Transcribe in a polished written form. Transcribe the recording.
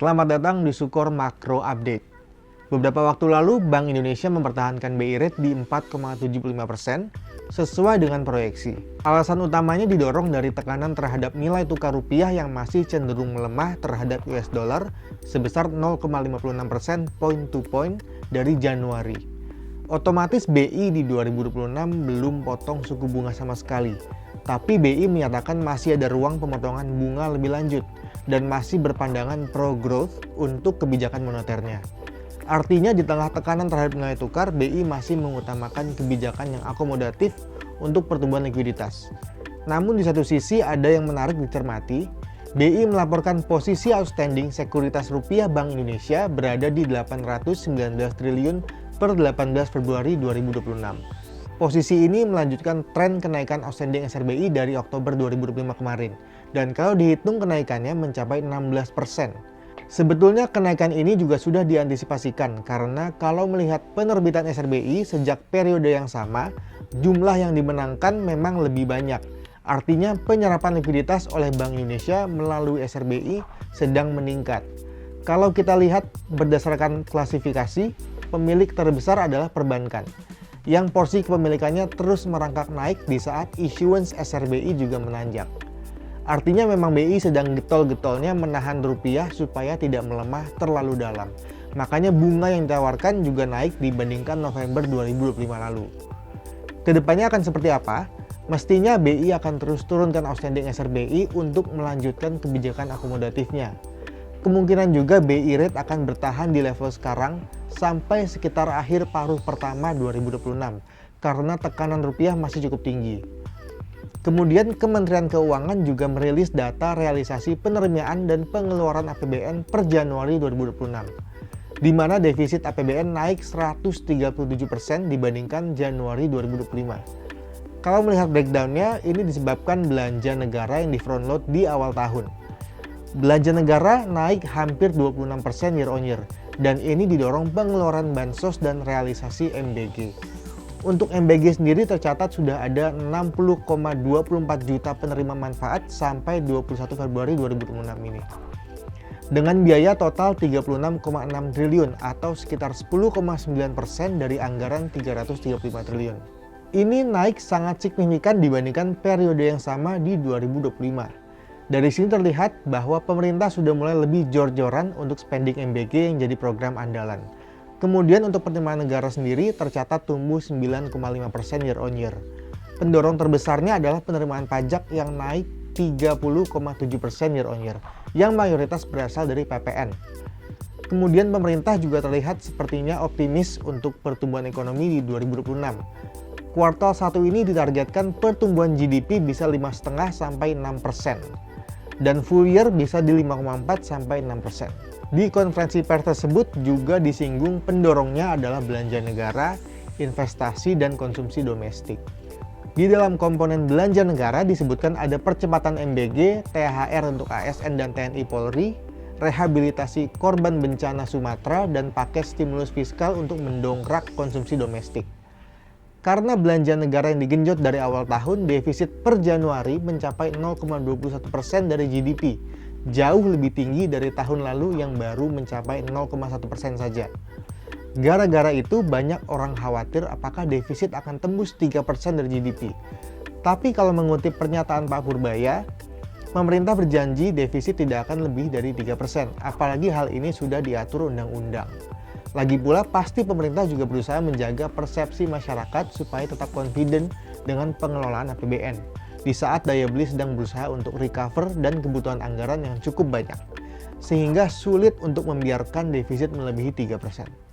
Selamat datang di Sukor Makro Update. Beberapa waktu lalu, Bank Indonesia mempertahankan BI Rate di 4,75% sesuai dengan proyeksi. Alasan utamanya didorong dari tekanan terhadap nilai tukar rupiah yang masih cenderung melemah terhadap US dollar sebesar 0,56% point to point dari Januari. Otomatis BI di 2026 belum potong suku bunga sama sekali, tapi BI menyatakan masih ada ruang pemotongan bunga lebih lanjut dan masih berpandangan pro-growth untuk kebijakan moneternya. Artinya di tengah tekanan terhadap nilai tukar, BI masih mengutamakan kebijakan yang akomodatif untuk pertumbuhan likuiditas. Namun di satu sisi ada yang menarik dicermati, BI melaporkan posisi outstanding sekuritas rupiah Bank Indonesia berada di 819 triliun per 18 Februari 2026. Posisi ini melanjutkan tren kenaikan outstanding SRBI dari Oktober 2025 kemarin, dan kalau dihitung kenaikannya mencapai 16%. Sebetulnya kenaikan ini juga sudah diantisipasikan karena kalau melihat penerbitan SRBI sejak periode yang sama, jumlah yang dimenangkan memang lebih banyak. Artinya penyerapan likuiditas oleh Bank Indonesia melalui SRBI sedang meningkat. Kalau kita lihat berdasarkan klasifikasi, pemilik terbesar adalah perbankan, yang porsi kepemilikannya terus merangkak naik di saat issuance SRBI juga menanjak. Artinya memang BI sedang getol-getolnya menahan rupiah supaya tidak melemah terlalu dalam. Makanya bunga yang ditawarkan juga naik dibandingkan November 2025 lalu. Kedepannya akan seperti apa? Mestinya BI akan terus turunkan outstanding SRBI untuk melanjutkan kebijakan akomodatifnya. Kemungkinan juga BI Rate akan bertahan di level sekarang sampai sekitar akhir paruh pertama 2026 karena tekanan rupiah masih cukup tinggi. Kemudian Kementerian Keuangan juga merilis data realisasi penerimaan dan pengeluaran APBN per Januari 2026, di mana defisit APBN naik 137% dibandingkan Januari 2025. Kalau melihat breakdown-nya, ini disebabkan belanja negara yang di front load di awal tahun. Belanja negara naik hampir 26% year on year, dan ini didorong pengeluaran bansos dan realisasi MBG. Untuk MBG sendiri tercatat sudah ada 60,24 juta penerima manfaat sampai 21 Februari 2026 ini. Dengan biaya total 36,6 triliun atau sekitar 10,9% dari anggaran 335 triliun. Ini naik sangat signifikan dibandingkan periode yang sama di 2025. Dari sini terlihat bahwa pemerintah sudah mulai lebih jor-joran untuk spending MBG yang jadi program andalan. Kemudian untuk penerimaan negara sendiri tercatat tumbuh 9,5% year on year. Pendorong terbesarnya adalah penerimaan pajak yang naik 30,7% year on year, yang mayoritas berasal dari PPN. Kemudian pemerintah juga terlihat sepertinya optimis untuk pertumbuhan ekonomi di 2026. Kuartal 1 ini ditargetkan pertumbuhan GDP bisa 5,5 sampai 6%, dan full year bisa di 5,4 sampai 6%. Di konferensi pers tersebut juga disinggung pendorongnya adalah belanja negara, investasi, dan konsumsi domestik. Di dalam komponen belanja negara disebutkan ada percepatan MBG, THR untuk ASN dan TNI Polri, rehabilitasi korban bencana Sumatera, dan paket stimulus fiskal untuk mendongkrak konsumsi domestik. Karena belanja negara yang digenjot dari awal tahun, defisit per Januari mencapai 0,21% dari GDP, jauh lebih tinggi dari tahun lalu yang baru mencapai 0,1% saja. Gara-gara itu banyak orang khawatir apakah defisit akan tembus 3% dari GDP. Tapi kalau mengutip pernyataan Pak Purbaya, pemerintah berjanji defisit tidak akan lebih dari 3%, apalagi hal ini sudah diatur undang-undang. Lagi pula pasti pemerintah juga berusaha menjaga persepsi masyarakat supaya tetap confident dengan pengelolaan APBN di saat daya beli sedang berusaha untuk recover dan kebutuhan anggaran yang cukup banyak, sehingga sulit untuk membiarkan defisit melebihi 3%.